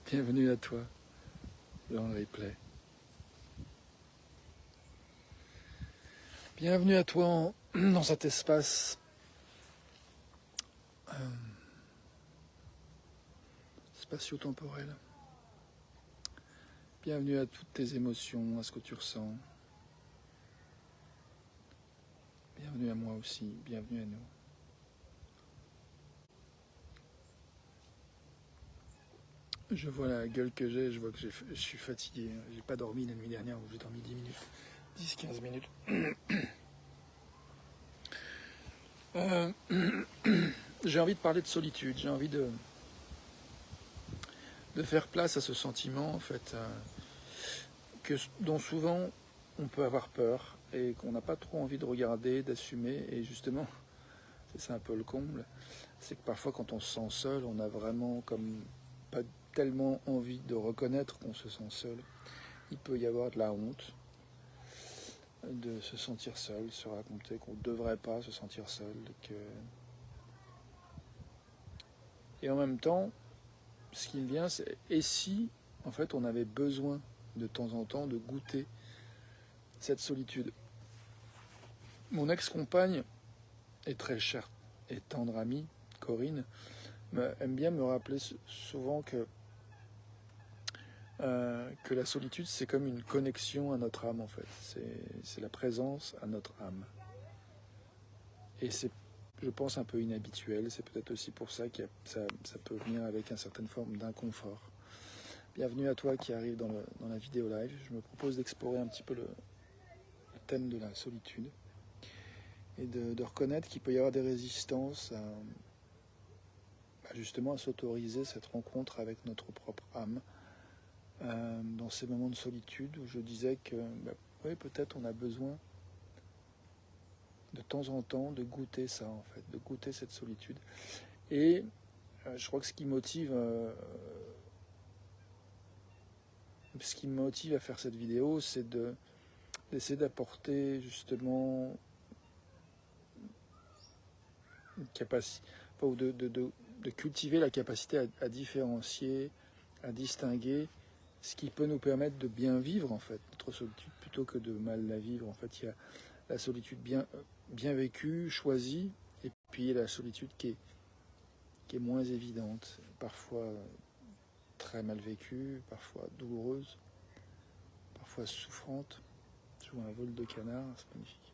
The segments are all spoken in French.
Bienvenue à toi dans le replay. Bienvenue à toi dans cet espace spatio-temporel. Bienvenue à toutes tes émotions, à ce que tu ressens. Bienvenue à moi aussi, bienvenue à nous. Je vois la gueule que j'ai, je vois que je suis fatigué. J'ai pas dormi la nuit dernière, j'ai dormi 10 minutes, 10-15 minutes. J'ai envie de parler de solitude, j'ai envie de faire place à ce sentiment, en fait, dont souvent on peut avoir peur et qu'on n'a pas trop envie de regarder, d'assumer. Et justement, c'est un peu le comble, c'est que parfois quand on se sent seul, on a vraiment comme pas tellement envie de reconnaître qu'on se sent seul. Il peut y avoir de la honte de se sentir seul, se raconter qu'on ne devrait pas se sentir seul. Et en même temps, ce qui me vient, c'est et si, en fait, on avait besoin de temps en temps de goûter cette solitude. Mon ex-compagne est très chère et tendre amie, Corinne, aime bien me rappeler souvent que la solitude, c'est comme une connexion à notre âme, en fait. C'est la présence à notre âme. Et c'est, je pense, un peu inhabituel. C'est peut-être aussi pour ça que ça peut venir avec une certaine forme d'inconfort. Bienvenue à toi qui arrive dans la vidéo live. Je me propose d'explorer un petit peu le thème de la solitude et de reconnaître qu'il peut y avoir des résistances justement à s'autoriser cette rencontre avec notre propre âme. Dans ces moments de solitude où je disais que oui, peut-être on a besoin de temps en temps de goûter ça, en fait, de goûter cette solitude. Et je crois que ce qui me motive à faire cette vidéo, c'est d'essayer d'apporter justement une capacité, ou de cultiver la capacité à différencier, à distinguer ce qui peut nous permettre de bien vivre, en fait, notre solitude, plutôt que de mal la vivre. En fait, il y a la solitude bien vécue, choisie, et puis la solitude qui est moins évidente, parfois très mal vécue, parfois douloureuse, parfois souffrante. Je vois un vol de canard, c'est magnifique.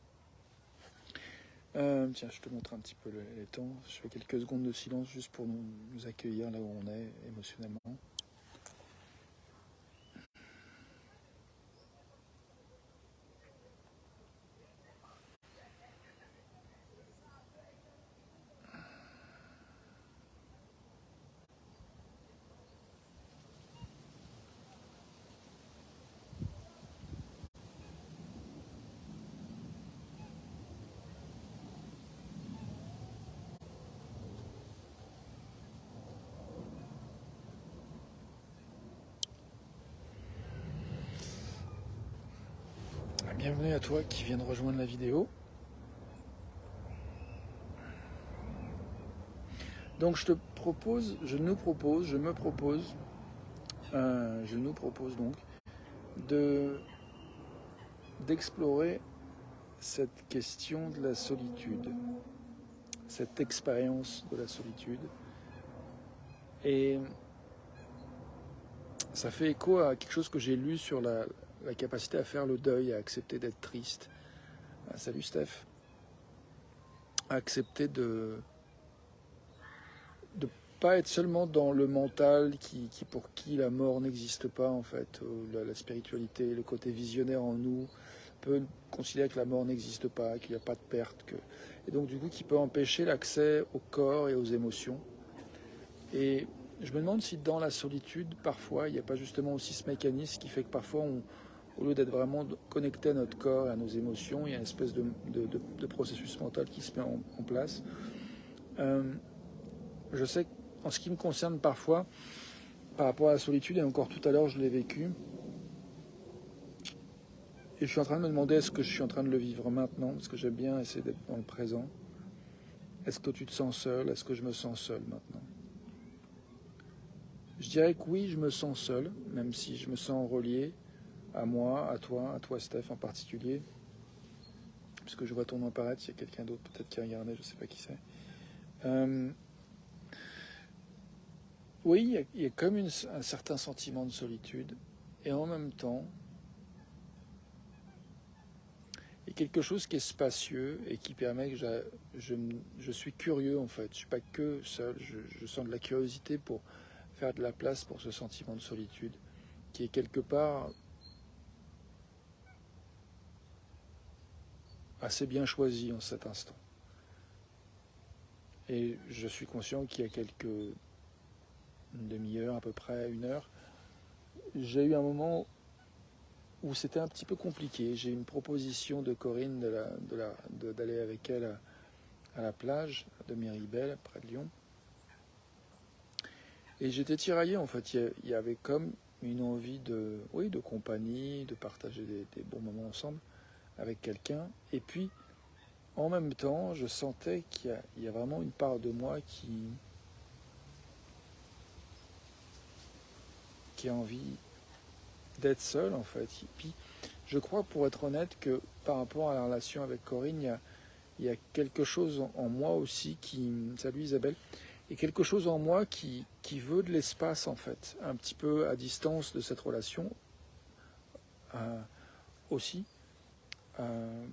Tiens, je te montre un petit peu les temps. Je fais quelques secondes de silence juste pour nous accueillir là où on est émotionnellement. Bienvenue à toi qui viens de rejoindre la vidéo. Donc je nous propose donc d'explorer cette question de la solitude, cette expérience de la solitude. Et ça fait écho à quelque chose que j'ai lu sur la capacité à faire le deuil, à accepter d'être triste. Salut Steph. À accepter de pas être seulement dans le mental pour qui la mort n'existe pas, en fait. La spiritualité, le côté visionnaire en nous peut considérer que la mort n'existe pas, qu'il n'y a pas de perte. Et donc du coup qui peut empêcher l'accès au corps et aux émotions. Et je me demande si dans la solitude, parfois, il n'y a pas justement aussi ce mécanisme qui fait que parfois, au lieu d'être vraiment connecté à notre corps et à nos émotions, il y a une espèce de processus mental qui se met en place. Je sais qu'en ce qui me concerne parfois, par rapport à la solitude, et encore tout à l'heure je l'ai vécu, et je suis en train de me demander est-ce que je suis en train de le vivre maintenant, parce que j'aime bien essayer d'être dans le présent. Est-ce que tu te sens seul? Est-ce que je me sens seul maintenant? Je dirais que oui, je me sens seul, même si je me sens relié à moi, à toi Steph en particulier, parce que je vois ton nom apparaître, il y a quelqu'un d'autre peut-être qui a regardé, je ne sais pas qui c'est. Euh, oui, il y a comme un certain sentiment de solitude, et en même temps, il y a quelque chose qui est spacieux et qui permet que je suis curieux en fait. Je ne suis pas que seul, je sens de la curiosité pour faire de la place pour ce sentiment de solitude, qui est quelque part assez bien choisi en cet instant. Et je suis conscient qu'il y a une demi-heure, à peu près une heure, j'ai eu un moment où c'était un petit peu compliqué. J'ai eu une proposition de Corinne d'aller avec elle à la plage de Méribel, près de Lyon. Et j'étais tiraillé en fait. Il y avait comme une envie de compagnie, de partager des bons moments ensemble avec quelqu'un. Et puis, en même temps, je sentais qu'il y a vraiment une part de moi qui a envie d'être seul en fait. Et puis, je crois, pour être honnête, que par rapport à la relation avec Corinne, il y a quelque chose en moi aussi salut Isabelle, et quelque chose en moi qui veut de l'espace en fait, un petit peu à distance de cette relation aussi. Euh,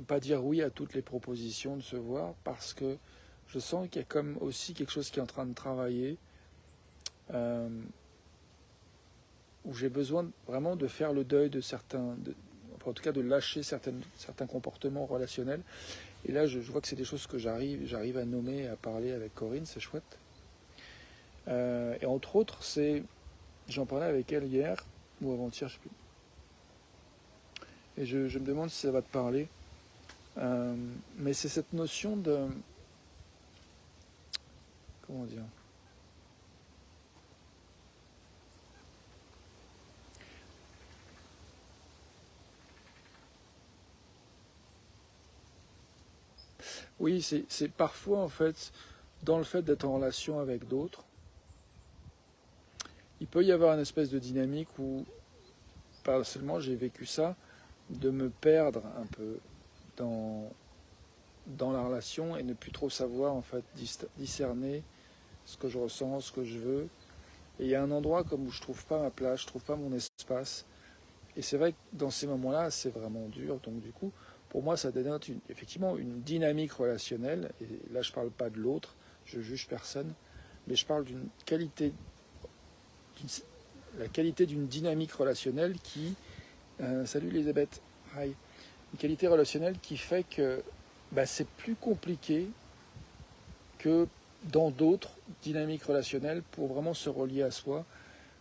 Pas dire oui à toutes les propositions de se voir parce que je sens qu'il y a comme aussi quelque chose qui est en train de travailler, euh, où j'ai besoin vraiment de faire le deuil de enfin, en tout cas de lâcher certains comportements relationnels. Et là, je vois que c'est des choses que j'arrive à nommer, à parler avec Corinne, c'est chouette. Et entre autres, j'en parlais avec elle hier, ou avant-hier, je ne sais plus. Et je me demande si ça va te parler. Mais c'est cette notion de... Comment dire? Oui, c'est parfois, en fait, dans le fait d'être en relation avec d'autres, il peut y avoir une espèce de dynamique où, pas seulement j'ai vécu ça, de me perdre un peu dans, dans la relation et ne plus trop savoir, en fait, discerner ce que je ressens, ce que je veux. Et il y a un endroit comme où je trouve pas ma place, je trouve pas mon espace. Et c'est vrai que dans ces moments-là, c'est vraiment dur. Donc du coup, pour moi, ça dénote effectivement une dynamique relationnelle. Et là, je parle pas de l'autre, je juge personne, mais je parle la qualité d'une dynamique relationnelle salut Elisabeth, hi, une qualité relationnelle qui fait que c'est plus compliqué que dans d'autres dynamiques relationnelles pour vraiment se relier à soi,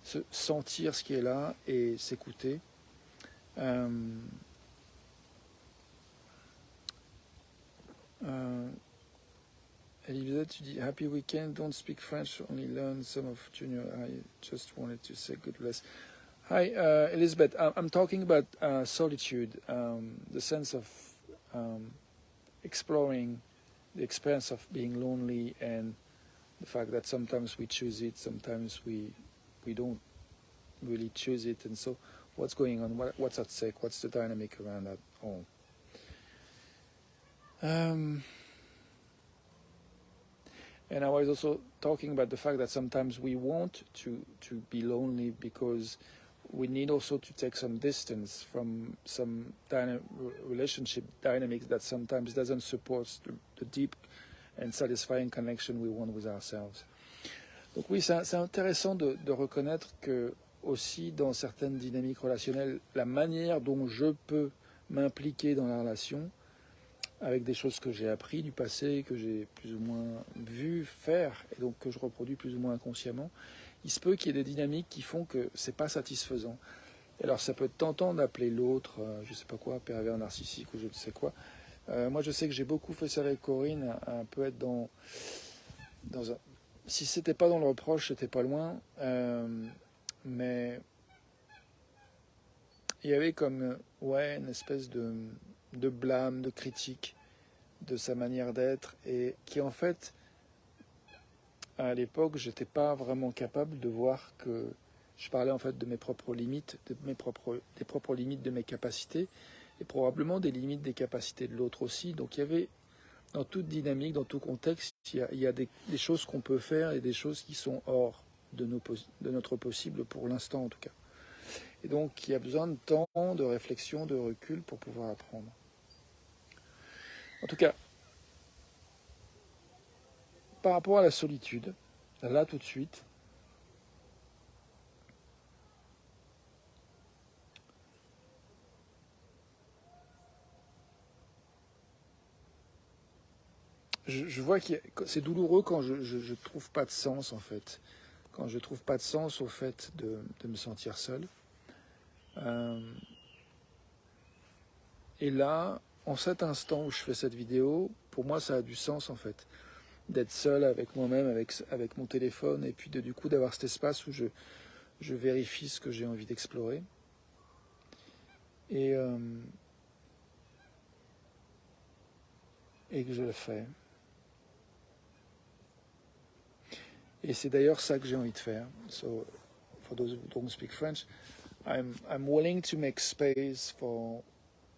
se sentir ce qui est là et s'écouter. Euh, euh, Elisabeth, tu dis Happy weekend, don't speak French, only learn some of Junior. I just wanted to say good bless. Hi, Elizabeth. I'm talking about solitude, the sense of exploring the experience of being lonely, and the fact that sometimes we choose it, sometimes we don't really choose it, and so what's going on? What's at stake? What's the dynamic around that all? And I was also talking about the fact that sometimes we want to be lonely because we need also to take some distance from some relationship dynamics that sometimes doesn't support the deep and satisfying connection we want with ourselves. Donc oui, c'est intéressant de reconnaître que aussi dans certaines dynamiques relationnelles, la manière dont je peux m'impliquer dans la relation, avec des choses que j'ai appris du passé, que j'ai plus ou moins vu faire, et donc que je reproduis plus ou moins inconsciemment, il se peut qu'il y ait des dynamiques qui font que c'est pas satisfaisant. Et alors ça peut être tentant d'appeler l'autre, je sais pas quoi, pervers narcissique ou je ne sais quoi. Moi je sais que j'ai beaucoup fait ça avec Corinne, un peu être dans un... Si c'était pas dans le reproche, c'était pas loin, mais il y avait comme une espèce de blâme, de critique de sa manière d'être et qui en fait à l'époque, j'étais pas vraiment capable de voir que je parlais en fait de mes propres limites, des propres limites de mes capacités, et probablement des limites des capacités de l'autre aussi. Donc il y avait, dans toute dynamique, dans tout contexte, il y a des choses qu'on peut faire et des choses qui sont hors de notre possible pour l'instant en tout cas. Et donc il y a besoin de temps, de réflexion, de recul pour pouvoir apprendre. En tout cas, par rapport à la solitude, là tout de suite, je vois que c'est douloureux quand je trouve pas de sens en fait. Quand je trouve pas de sens au fait de me sentir seul. Euh, et là, en cet instant où je fais cette vidéo, pour moi ça a du sens en fait. D'être seul avec moi-même, avec mon téléphone, et puis du coup d'avoir cet espace où je vérifie ce que j'ai envie d'explorer. Et, euh, et que je le fais. Et c'est d'ailleurs ça que j'ai envie de faire. So, for those who don't speak French, I'm willing to make space for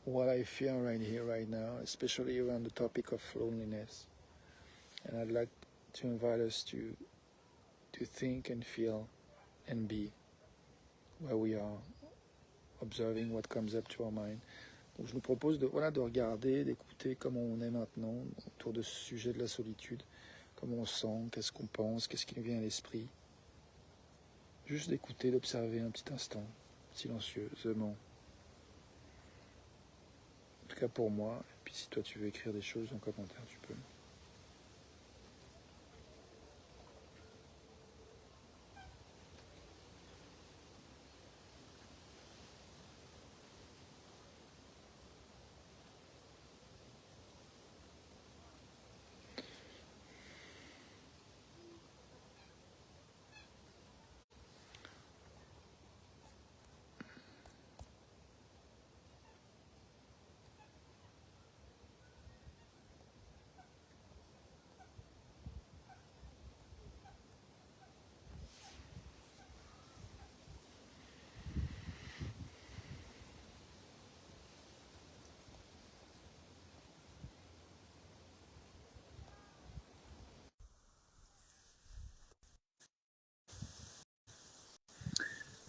what I feel right here, right now, especially around the topic of loneliness. And I'd like to invite us to think and feel and be where we are, observing what comes up to our mind. Donc je nous propose de regarder, d'écouter comment on est maintenant autour de ce sujet de la solitude, comment on sent, qu'est-ce qu'on pense, qu'est-ce qui nous vient à l'esprit. Juste d'écouter, d'observer un petit instant, silencieusement. En tout cas pour moi. Et puis si toi tu veux écrire des choses en commentaire, tu peux.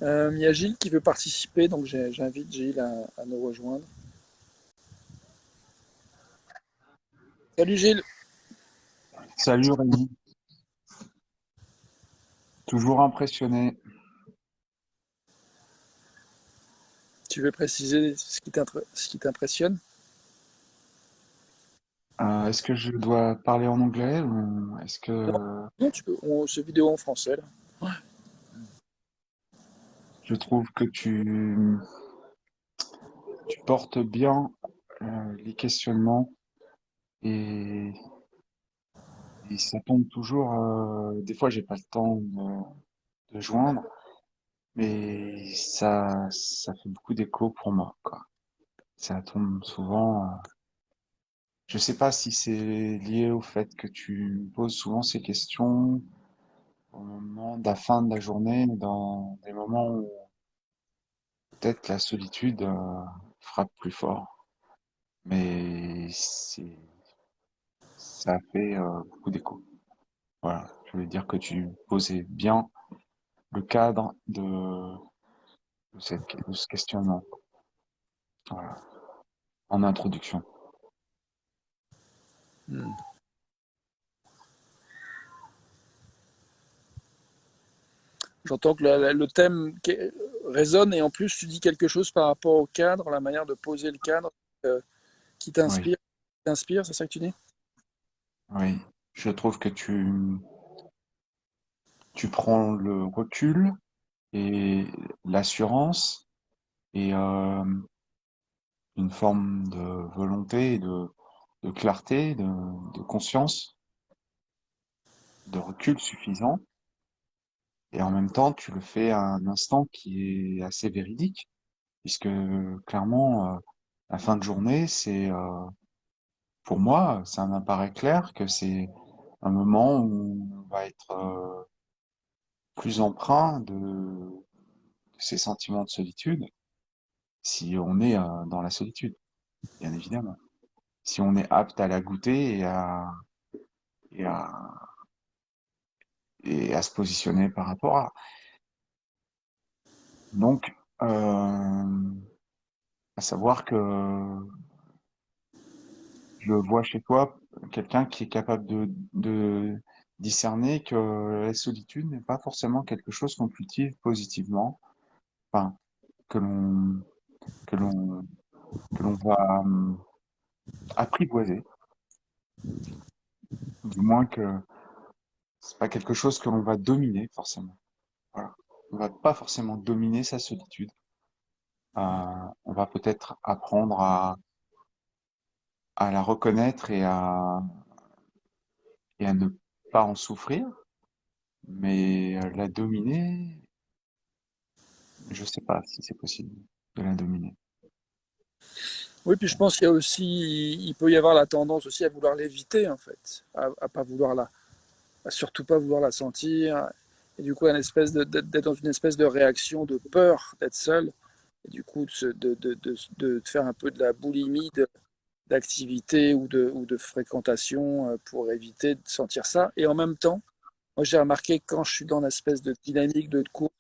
Il y a Gilles qui veut participer, donc j'invite Gilles à nous rejoindre. Salut Gilles, Salut Rémi, toujours impressionné. tu veux préciser ce qui t'impressionne? Est-ce que je dois parler en anglais ou est-ce Non, que non, tu peux, ce vidéo en français là. je trouve que tu portes bien les questionnements et, et ça tombe toujours. Des fois, j'ai pas le temps de joindre, mais ça fait beaucoup d'écho pour moi, quoi. Ça tombe souvent. Je sais pas si c'est lié au fait que tu me poses souvent ces questions au moment de la fin de la journée, dans des moments où peut-être la solitude frappe plus fort. Mais ça fait beaucoup d'écho. Voilà, je voulais dire que tu posais bien le cadre de ce questionnement, voilà, en introduction. Hmm. J'entends que le thème résonne et en plus tu dis quelque chose par rapport au cadre, la manière de poser le cadre euh, qui Oui, t'inspire, c'est ça que tu dis? oui. Je trouve que tu prends le recul et l'assurance et une forme de volonté, de clarté, de conscience, de recul suffisant. Et en même temps, tu le fais à un instant qui est assez véridique, puisque clairement, la fin de journée, pour moi, ça m'apparaît clair que c'est un moment où on va être plus empreint de ces sentiments de solitude si on est dans la solitude, bien évidemment. Si on est apte à la goûter et à, et à se positionner par rapport à. Donc, à savoir que je vois chez toi quelqu'un qui est capable de discerner que la solitude n'est pas forcément quelque chose qu'on cultive positivement, enfin, que l'on que l'on que l'on va apprivoiser, du moins que c'est pas quelque chose que l'on va dominer forcément. Voilà. On va pas forcément dominer sa solitude. On va peut-être apprendre à la reconnaître et à ne pas en souffrir, mais la dominer, je sais pas si c'est possible de la dominer. Oui, puis je pense qu'il y a aussi, il peut y avoir la tendance aussi à vouloir l'éviter, en fait, à pas vouloir à surtout pas vouloir la sentir, et du coup, d'être dans une espèce de réaction de peur d'être seul, et du coup, de faire un peu de la boulimie d'activité ou de fréquentation pour éviter de sentir ça. Et en même temps, moi, j'ai remarqué que quand je suis dans une espèce de dynamique de cours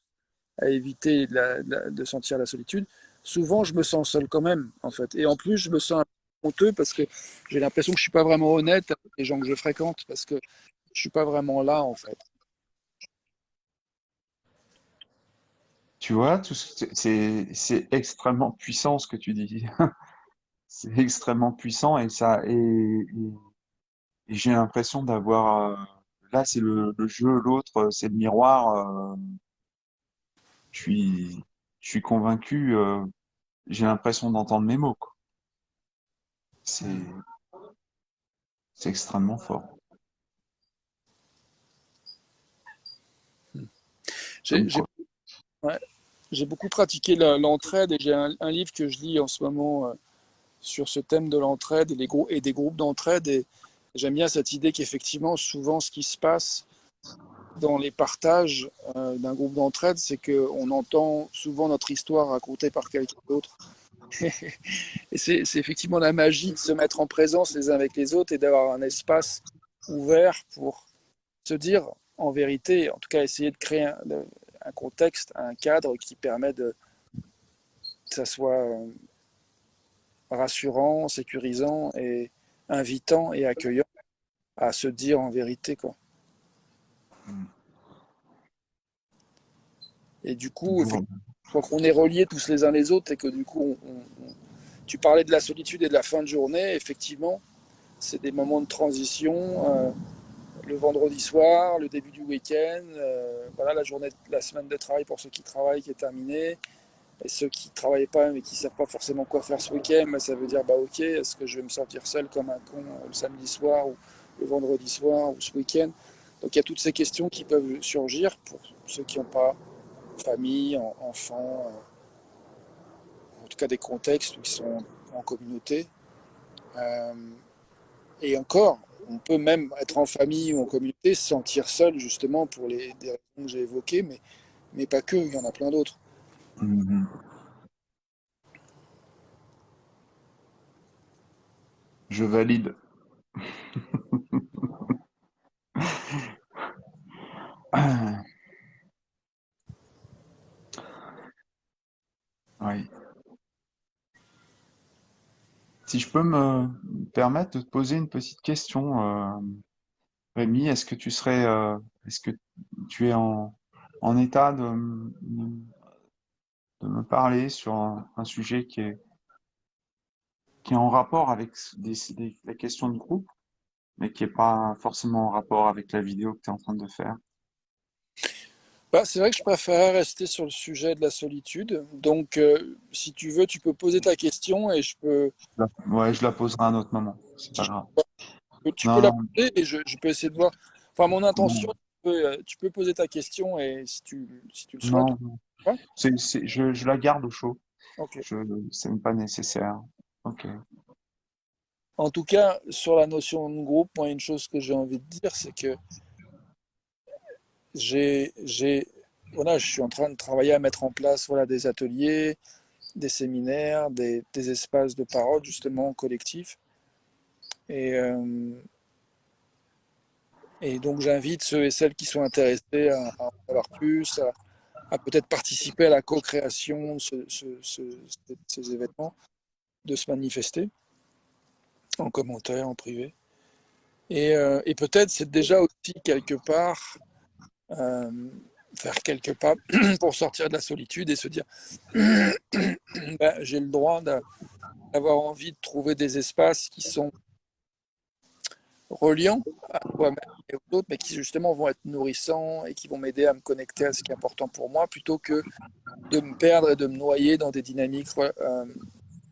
à éviter de sentir la solitude, souvent je me sens seul quand même, en fait. Et en plus, je me sens un peu honteux parce que j'ai l'impression que je suis pas vraiment honnête avec les gens que je fréquente parce que je suis pas vraiment là, en fait. Tu vois, c'est extrêmement puissant ce que tu dis. C'est extrêmement puissant et j'ai l'impression d'avoir là c'est le jeu, l'autre c'est le miroir. Je suis je suis convaincu. J'ai l'impression d'entendre mes mots, quoi. C'est c'est extrêmement fort J'ai comme j'ai- quoi. ouais, j'ai beaucoup pratiqué l'entraide et j'ai un livre que je lis en ce moment sur ce thème de l'entraide et des groupes d'entraide. Et j'aime bien cette idée qu'effectivement, souvent, ce qui se passe dans les partages d'un groupe d'entraide, c'est qu'on entend souvent notre histoire racontée par quelqu'un d'autre. Et c'est effectivement la magie de se mettre en présence les uns avec les autres et d'avoir un espace ouvert pour se dire en vérité, en tout cas essayer de créer un contexte, un cadre qui permet que ça soit rassurant, sécurisant et invitant et accueillant à se dire en vérité, quoi. Mm. Et du coup, Toujours. effectivement, je crois qu'on est reliés tous les uns les autres et que du coup, tu parlais de la solitude et de la fin de journée. Effectivement, c'est des moments de transition. Le vendredi soir, le début du week-end, voilà la journée, la semaine de travail pour ceux qui travaillent qui est terminée. Et ceux qui ne travaillent pas mais qui ne savent pas forcément quoi faire ce week-end, bah, ça veut dire bah ok, est-ce que je vais me sentir seul comme un con le samedi soir ou le vendredi soir ou ce week-end. Donc il y a toutes ces questions qui peuvent surgir pour ceux qui n'ont pas famille, enfants, en tout cas des contextes où ils sont en communauté. Euh, et encore, on peut même être en famille ou en communauté, se sentir seul justement pour des raisons que j'ai évoquées, mais pas que, il y en a plein d'autres. Mhm. Je valide. Oui. Si je peux me permettre de te poser une petite question, Rémi, est-ce que tu es en état de me parler sur un sujet qui est en rapport avec la question de groupe, mais qui n'est pas forcément en rapport avec la vidéo que tu es en train de faire? Bah, c'est vrai que je préférais rester sur le sujet de la solitude. Donc, si tu veux, tu peux poser ta question et Ouais, je la poserai à un autre moment. C'est pas grave. tu peux Non, la non, poser et je peux essayer de voir. Enfin, mon intention, non, tu peux poser ta question et si tu le souhaites. non. Non. Ouais. Je la garde au chaud. Ok. Je, c'est pas nécessaire. Ok. En tout cas, sur la notion de groupe, moi, une chose que j'ai envie de dire, c'est que j'ai, j'ai, voilà, je suis en train de travailler à mettre en place, voilà, des ateliers, des séminaires, des espaces de parole, justement, collectifs. Et, euh, et donc, j'invite ceux et celles qui sont intéressés à en savoir plus, à peut-être participer à la co-création de ces événements, de se manifester en commentaire, en privé. Et peut-être c'est déjà aussi quelque part euh, faire quelques pas pour sortir de la solitude et se dire ben, j'ai le droit d'avoir envie de trouver des espaces qui sont reliants à soi-même et aux autres, mais qui justement vont être nourrissants et qui vont m'aider à me connecter à ce qui est important pour moi, plutôt que de me perdre et de me noyer dans des dynamiques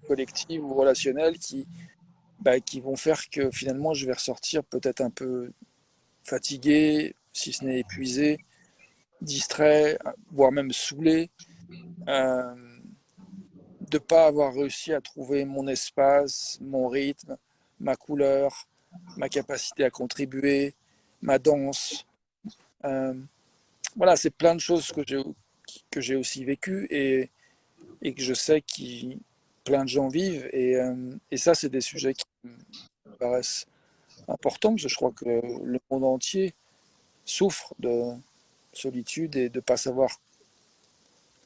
collectives ou relationnelles qui vont faire que finalement je vais ressortir peut-être un peu fatigué, si ce n'est épuisé, distrait, voire même saoulé, euh, de ne pas avoir réussi à trouver mon espace, mon rythme, ma couleur, ma capacité à contribuer, ma danse. Euh, voilà, c'est plein de choses que j'ai aussi vécues et que je sais que plein de gens vivent. Et ça, c'est des sujets qui me paraissent importants, parce que je crois que le monde entier souffre de solitude et de ne pas savoir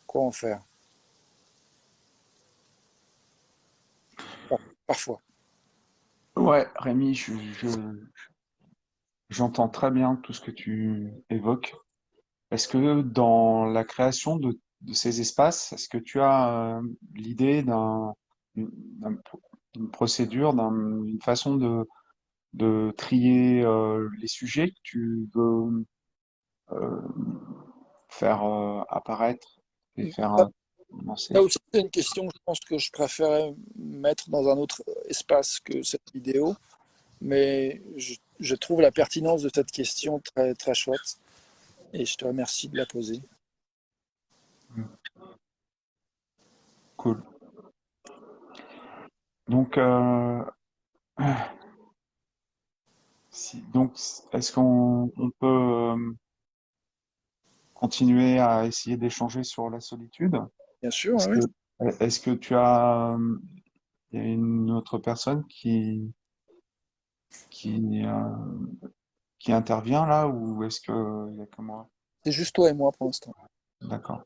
quoi en faire, parfois. Ouais, Rémi, j'entends très bien tout ce que tu évoques. Est-ce que dans la création de ces espaces, est-ce que tu as l'idée d'un- d'une procédure, d'une façon de trier les sujets que tu veux euh, faire apparaître et faire Ça avancer? aussi, c'est une question que je pense que je préférais mettre dans un autre espace que cette vidéo, mais je trouve la pertinence de cette question très, très chouette et je te remercie de la poser. Mm. Cool. Donc, donc est-ce qu'on peut continuer à essayer d'échanger sur la solitude? Bien sûr, Est-ce oui. que, est-ce que tu as, il y a une autre personne qui, qui intervient là ou est-ce que il y a que moi? C'est juste toi et moi pour l'instant. D'accord.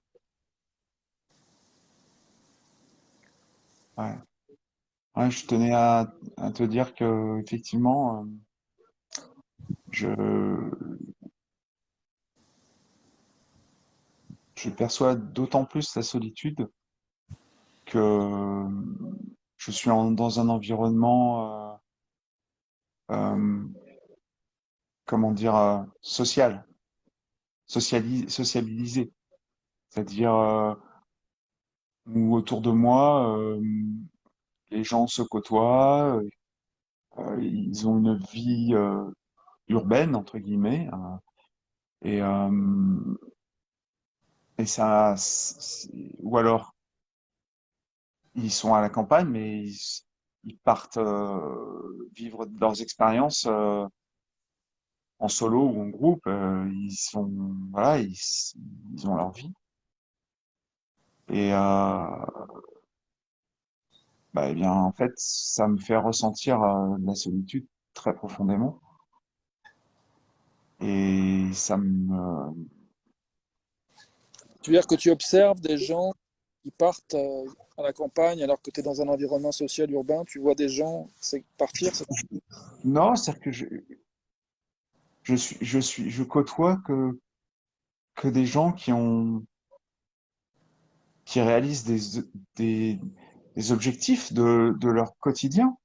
Ouais. Ouais, je tenais à te dire que effectivement, je, je perçois d'autant plus la solitude que je suis dans un environnement, euh, comment dire, social, sociabilisé. C'est-à-dire où autour de moi, les gens se côtoient, ils ont une vie urbaine, entre guillemets, et, euh, et ça, ou alors ils sont à la campagne, mais ils partent vivre leurs expériences en solo ou en groupe. Ils sont, voilà, ils ont leur vie. Et bah, eh bien, en fait, ça me fait ressentir la solitude très profondément. Et ça me, Tu veux dire que tu observes des gens qui partent à la campagne alors que tu es dans un environnement social urbain, tu vois des gens c'est partir, c'est non, c'est-à-dire que je côtoie que des gens qui réalisent des, des objectifs de leur quotidien,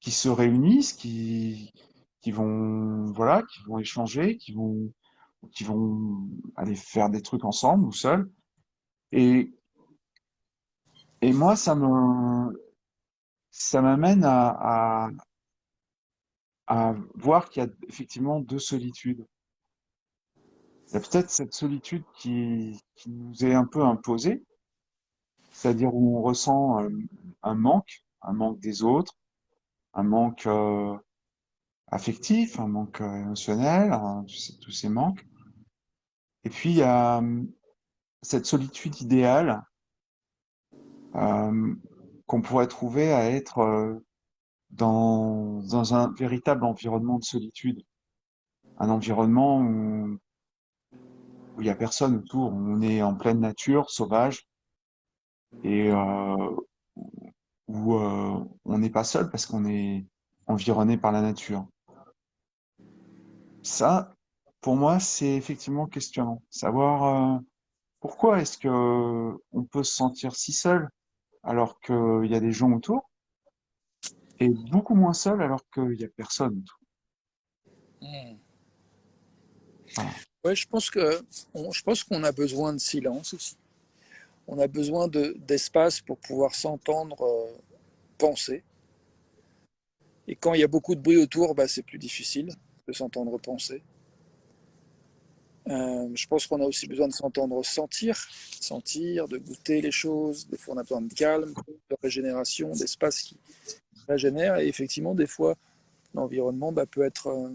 qui se réunissent, qui vont, voilà, qui vont échanger, qui vont aller faire des trucs ensemble ou seuls. Et, et moi, ça m'amène à voir qu'il y a effectivement deux solitudes. Il y a peut-être cette solitude qui nous est un peu imposée, c'est-à-dire où on ressent un manque des autres, un manque affectif, un manque émotionnel, hein, tous ces manques. Et puis il y a cette solitude idéale euh, qu'on pourrait trouver à être dans un véritable environnement de solitude, un environnement où il y a personne autour, où on est en pleine nature, sauvage, et où on n'est pas seul parce qu'on est environné par la nature. Ça, pour moi, c'est effectivement questionnant. Savoir pourquoi est-ce que on peut se sentir si seul alors qu'il y a des gens autour, et beaucoup moins seul alors qu'il y a personne autour. Hmm. Voilà. Ouais, je pense qu'on a besoin de silence aussi. On a besoin d'espace pour pouvoir s'entendre penser. Et quand il y a beaucoup de bruit autour, bah, c'est plus difficile de s'entendre penser. Je pense qu'on a aussi besoin de s'entendre sentir, de goûter les choses. Des fois, on a besoin de calme, de régénération, d'espace qui régénère. Et effectivement, des fois, l'environnement bah, peut être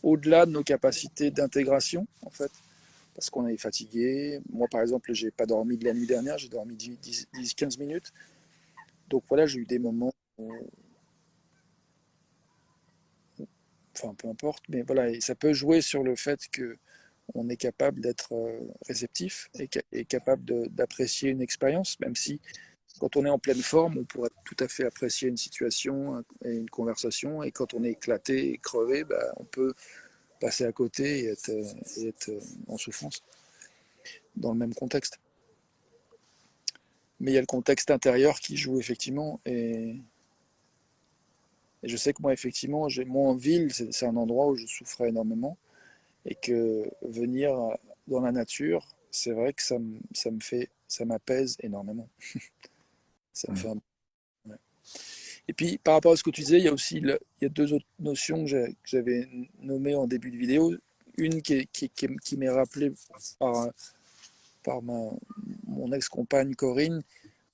au-delà de nos capacités d'intégration, en fait, parce qu'on est fatigué. Moi, par exemple, j'ai pas dormi de la nuit dernière, j'ai dormi 10-15 minutes. Donc voilà, j'ai eu des moments, enfin peu importe, mais voilà, et ça peut jouer sur le fait que on est capable d'être réceptif et capable d'apprécier une expérience, même si quand on est en pleine forme, on pourrait tout à fait apprécier une situation et une conversation, et quand on est éclaté et crevé, bah, on peut passer à côté et être en souffrance dans le même contexte. Mais il y a le contexte intérieur qui joue effectivement, et je sais que moi effectivement, moi en ville, c'est un endroit où je souffrais énormément, et que venir dans la nature, c'est vrai que ça me fait, ça m'apaise énormément. Ça me Ouais. fait ouais. Et puis, par rapport à ce que tu disais, il y a aussi il y a deux autres notions que j'avais nommées en début de vidéo. Une qui m'est rappelée par, par mon ex-compagne Corinne.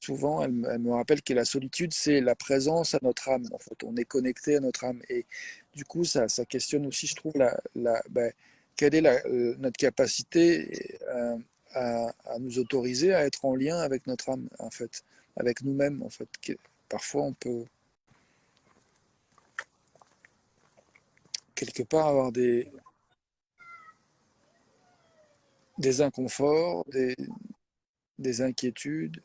Souvent, elle me rappelle que la solitude, c'est la présence à notre âme. En fait, on est connecté à notre âme. Et du coup, ça questionne aussi, je trouve, ben, quelle est notre capacité à nous autoriser à être en lien avec notre âme, en fait, avec nous-mêmes, en fait. Parfois, on peut quelque part avoir des inconforts, des inquiétudes,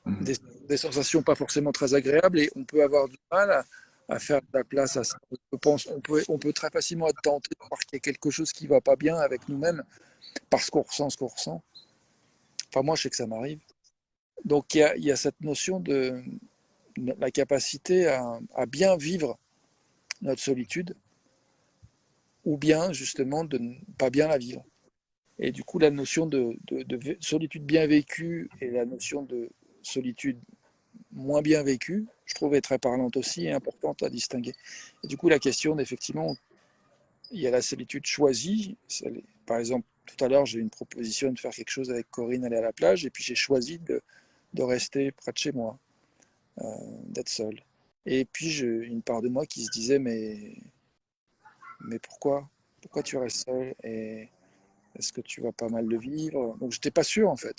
Mhm. des, des sensations pas forcément très agréables, et on peut avoir du mal à faire de la place à ça. On peut très facilement être tenté de croire qu'il y a quelque chose qui ne va pas bien avec nous-mêmes parce qu'on ressent ce qu'on ressent. Enfin, moi, je sais que ça m'arrive. Donc, il y a cette notion de la capacité à bien vivre notre solitude, ou bien justement de ne pas bien la vivre. Et du coup, la notion de solitude bien vécue et la notion de solitude moins bien vécue, je trouve est très parlante aussi et importante à distinguer. Et du coup, la question, effectivement, il y a la solitude choisie. Par exemple, tout à l'heure, j'ai eu une proposition de faire quelque chose avec Corinne, aller à la plage, et puis j'ai choisi de rester près de chez moi, d'être seul. Et puis, une part de moi qui se disait, mais pourquoi? Pourquoi tu restes seul? Et est-ce que tu vas pas mal le vivre? Donc, j'étais pas sûr, en fait.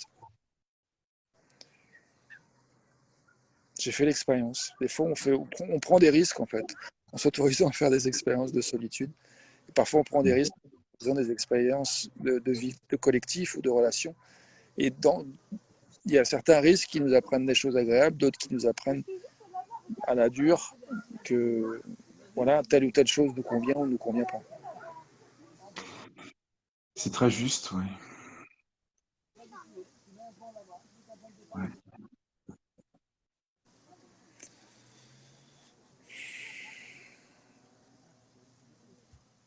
J'ai fait l'expérience. Des fois, on prend des risques, en fait, en s'autorisant à faire des expériences de solitude. Et parfois, on prend des risques en faisant des expériences de vie, de collectif ou de relation. Et il y a certains risques qui nous apprennent des choses agréables, d'autres qui nous apprennent à la dure que voilà, telle ou telle chose nous convient ou ne nous convient pas. C'est très juste, oui. Ouais.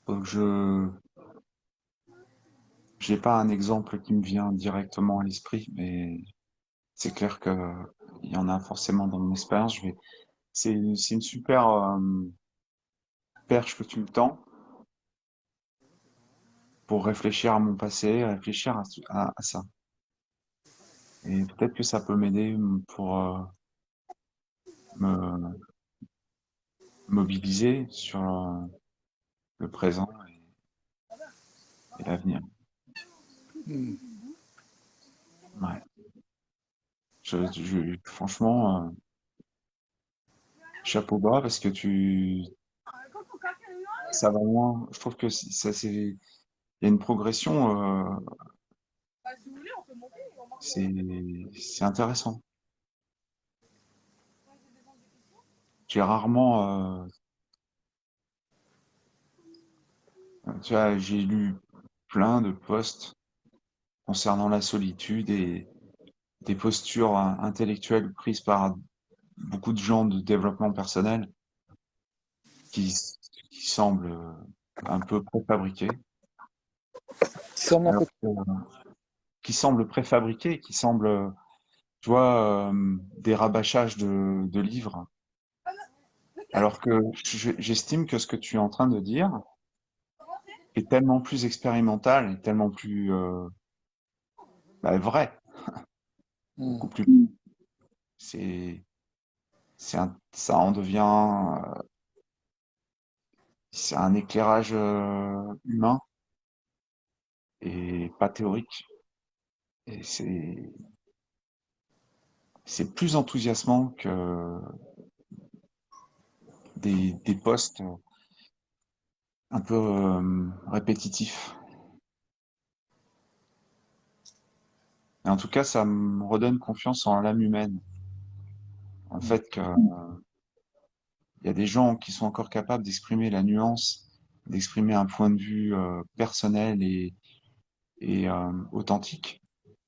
Donc j'ai pas un exemple qui me vient directement à l'esprit, mais c'est clair que il y en a forcément dans mon expérience. C'est une super perche que tu me tends pour réfléchir à mon passé, réfléchir à ça. Et peut-être que ça peut m'aider pour me mobiliser sur le présent et l'avenir. Hmm. Ouais. Franchement, chapeau bas parce que ça va loin. Je trouve que il y a une progression, c'est, c'est intéressant. J'ai rarement, tu vois, j'ai lu plein de posts concernant la solitude et des postures intellectuelles prises par beaucoup de gens de développement personnel qui, qui semblent un peu préfabriquées, Qui semble un alors peu. que, qui semblent préfabriquées, qui semblent, tu vois, des rabâchages de livres, alors que j'estime que ce que tu es en train de dire est tellement plus expérimental et tellement plus bah, vrai, Hmm. beaucoup plus. C'est, ça en devient, c'est un éclairage humain et pas théorique. Et c'est plus enthousiasmant que des posts un peu répétitifs. Et en tout cas, ça me redonne confiance en l'âme humaine. En Hmm. fait, qu'il y a des gens qui sont encore capables d'exprimer la nuance, d'exprimer un point de vue personnel et authentique,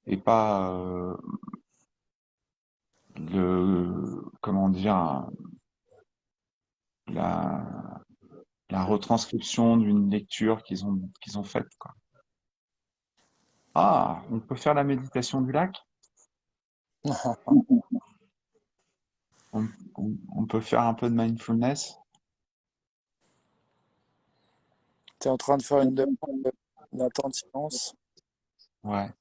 et pas comment dire, la, la retranscription d'une lecture qu'ils ont faite, quoi. Ah, on peut faire la méditation du lac? On, on peut faire un peu de mindfulness? Tu es en train de faire une demande d'un temps de silence. Ouais.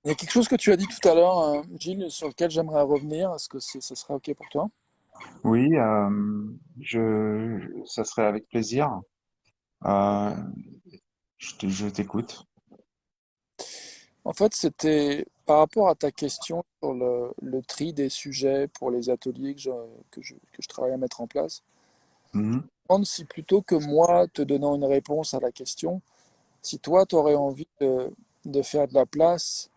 Il y a quelque chose que tu as dit tout à l'heure, Gilles, sur lequel j'aimerais revenir. Est-ce que ça serait OK pour toi? Oui, ça serait avec plaisir. Euh, je t'écoute. En fait, c'était par rapport à ta question sur le tri des sujets pour les ateliers que je travaille à mettre en place. Mhm. Je me demande si plutôt que moi te donnant une réponse à la question, si toi, tu aurais envie de faire de la place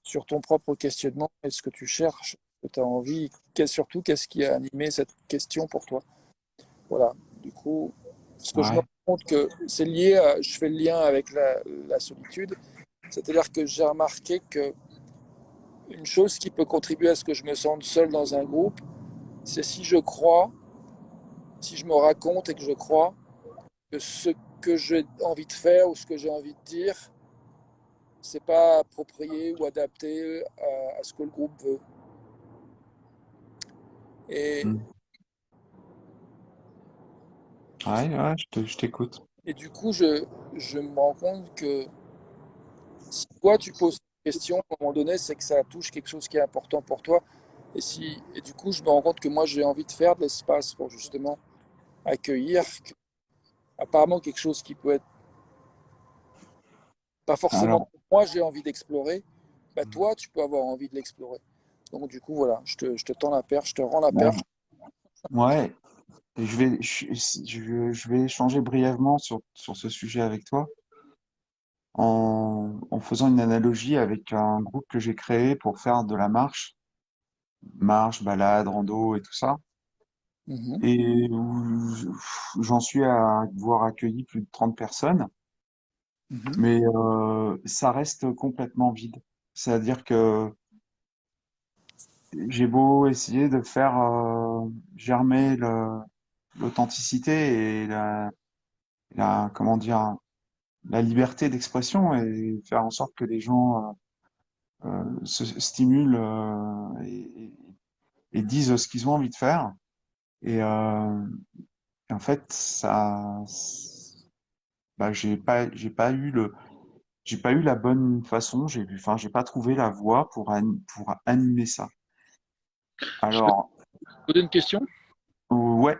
sur ton propre questionnement et ce que tu cherches, ce que tu as envie, surtout qu'est-ce qui a animé cette question pour toi. Voilà. Du coup, parce que je me Ouais, rends compte que c'est lié je fais le lien avec la solitude, c'est-à-dire que j'ai remarqué que une chose qui peut contribuer à ce que je me sente seul dans un groupe, c'est si je crois, si je me raconte et que je crois que ce que j'ai envie de faire ou ce que j'ai envie de dire c'est pas approprié ou adapté à ce que le groupe veut. Et, Mm. Ouais, ouais, je t'écoute. et du coup, je me rends compte que si toi tu poses une question, à un moment donné, c'est que ça touche quelque chose qui est important pour toi. Et du coup, je me rends compte que moi, j'ai envie de faire de l'espace pour justement accueillir apparemment quelque chose qui peut être pas forcément Alors, moi j'ai envie d'explorer, bah toi tu peux avoir envie de l'explorer. Donc du coup voilà, je te tends la perche, je te rends la bon, perche. ouais, je vais échanger brièvement sur ce sujet avec toi en faisant une analogie avec un groupe que j'ai créé pour faire de la marche, balade, rando et tout ça. Mhm, Et où j'en suis à avoir accueilli plus de 30 personnes, mhm. mais ça reste complètement vide. C'est-à-dire que j'ai beau essayer de faire germer l'authenticité et comment dire, la liberté d'expression et faire en sorte que les gens se stimulent et disent ce qu'ils ont envie de faire. Et en fait, bah, j'ai pas eu la bonne façon. Enfin, j'ai pas trouvé la voie pour animer ça. Je peux te Alors, poser une question. ouais,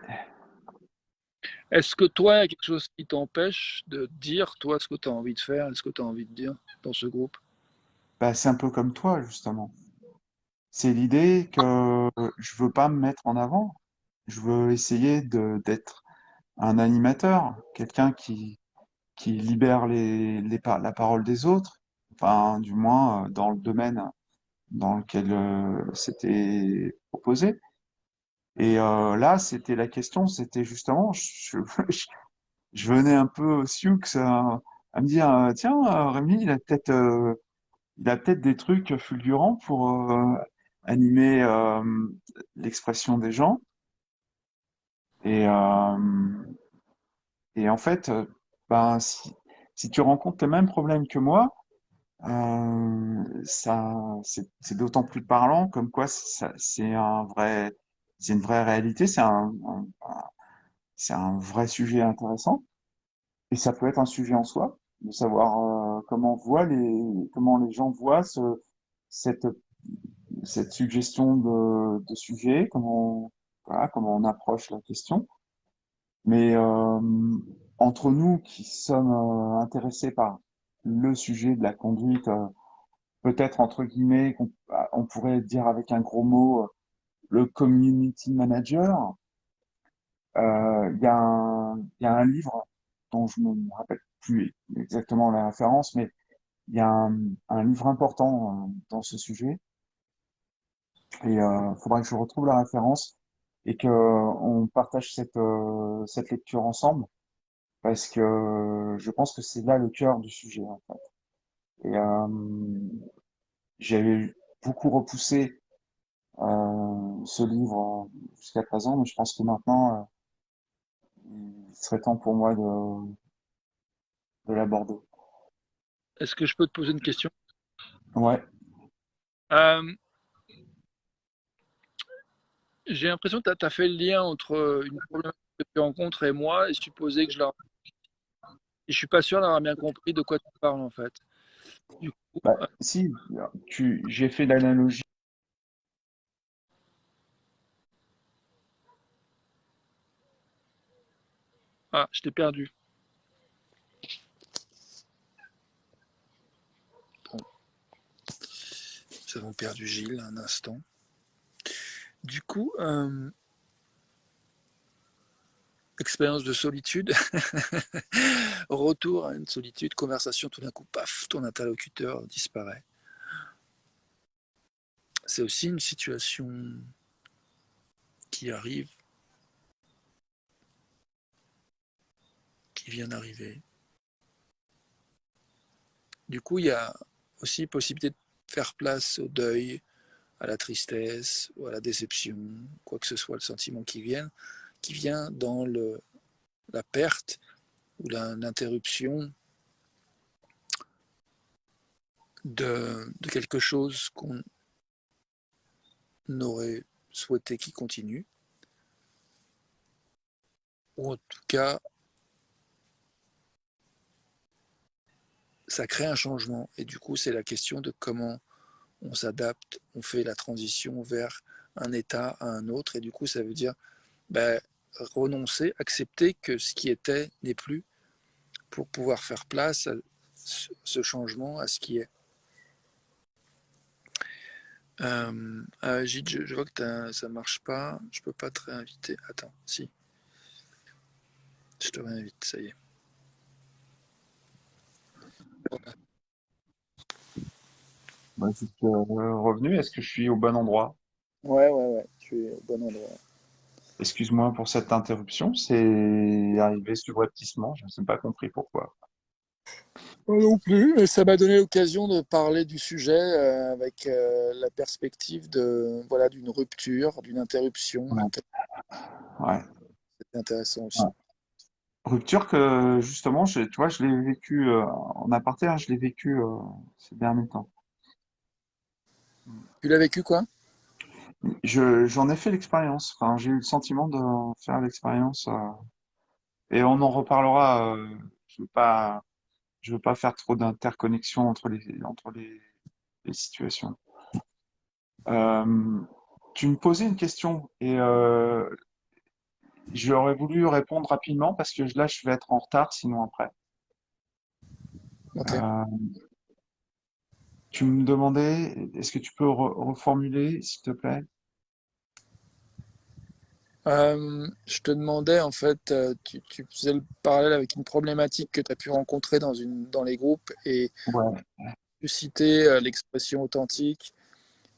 Est-ce que toi, il y a quelque chose qui t'empêche de dire, toi, ce que tu as envie de faire et ce que tu as envie de dire dans ce groupe? bah, c'est un peu comme toi, justement. C'est l'idée que je veux pas me mettre en avant. Je veux essayer d'être un animateur, quelqu'un qui libère la parole des autres, enfin, du moins, dans le domaine dans lequel c'était proposé. Et là, c'était la question, c'était justement, je venais un peu au sioux à me dire, tiens, Rémi, il a peut-être des trucs fulgurants pour animer l'expression des gens. Et, et en fait, ben, si tu rencontres les mêmes problèmes que moi, c'est d'autant plus parlant, comme quoi c'est une vraie réalité, c'est un vrai sujet intéressant. Et ça peut être un sujet en soi, de savoir comment les gens voient cette, cette suggestion de sujet, voilà, comment on approche la question. Mais entre nous qui sommes intéressés par le sujet de la conduite, peut-être entre guillemets, on pourrait dire avec un gros mot, le community manager, il y a un livre dont je ne me rappelle plus exactement la référence, mais il y a un livre important dans ce sujet. Et il faudra que je retrouve la référence et que on partage cette lecture ensemble, parce que je pense que c'est là le cœur du sujet, en fait. Et j'avais beaucoup repoussé ce livre jusqu'à présent, mais je pense que maintenant, il serait temps pour moi de l'aborder. Est-ce que je peux te poser une question? Ouais, Euh, j'ai l'impression que tu as fait le lien entre une problématique que tu rencontres et moi, et supposer que je la... Et je suis pas sûr d'avoir bien compris de quoi tu parles en fait. Du coup, bah, si, j'ai fait l'analogie. ah, je t'ai perdu. Bon, nous avons perdu Gilles un instant. Du coup, expérience de solitude, retour à une solitude, conversation, tout d'un coup, paf, ton interlocuteur disparaît. C'est aussi une situation qui arrive, qui vient d'arriver. Du coup, il y a aussi possibilité de faire place au deuil, à la tristesse ou à la déception, quoi que ce soit le sentiment qui vient dans la perte ou l'interruption de quelque chose qu'on aurait souhaité qu'il continue, ou en tout cas, ça crée un changement. Et du coup, c'est la question de comment on s'adapte, on fait la transition vers un état à un autre. Et du coup, ça veut dire ben, renoncer, accepter que ce qui était n'est plus pour pouvoir faire place à ce changement, à ce qui est. Gilles, je vois que ça marche pas. Je peux pas te réinviter. Attends, si, je te réinvite, ça y est. Bah, je suis revenu. Est-ce que je suis au bon endroit? Ouais, tu es au bon endroit. Excuse-moi pour cette interruption. C'est arrivé subrepticement. Je n'ai pas compris pourquoi. Moi non plus, mais ça m'a donné l'occasion de parler du sujet avec la perspective de voilà d'une rupture, d'une interruption. Ouais, ouais, C'est intéressant aussi. ouais. Rupture que justement, tu vois, je l'ai vécu en aparté, hein, je l'ai vécu ces derniers temps. Tu l'as vécu quoi? J'en ai fait l'expérience. Enfin, j'ai eu le sentiment de faire l'expérience et on en reparlera. Je veux pas, je veux pas faire trop d'interconnexion les situations. Euh, Tu me posais une question et j'aurais voulu répondre rapidement parce que là, je vais être en retard sinon après. Ok. Euh, Tu me demandais, est-ce que tu peux reformuler, s'il te plaît? Je te demandais en fait, tu faisais le parallèle avec une problématique que tu as pu rencontrer dans les groupes et Ouais, tu citais l'expression authentique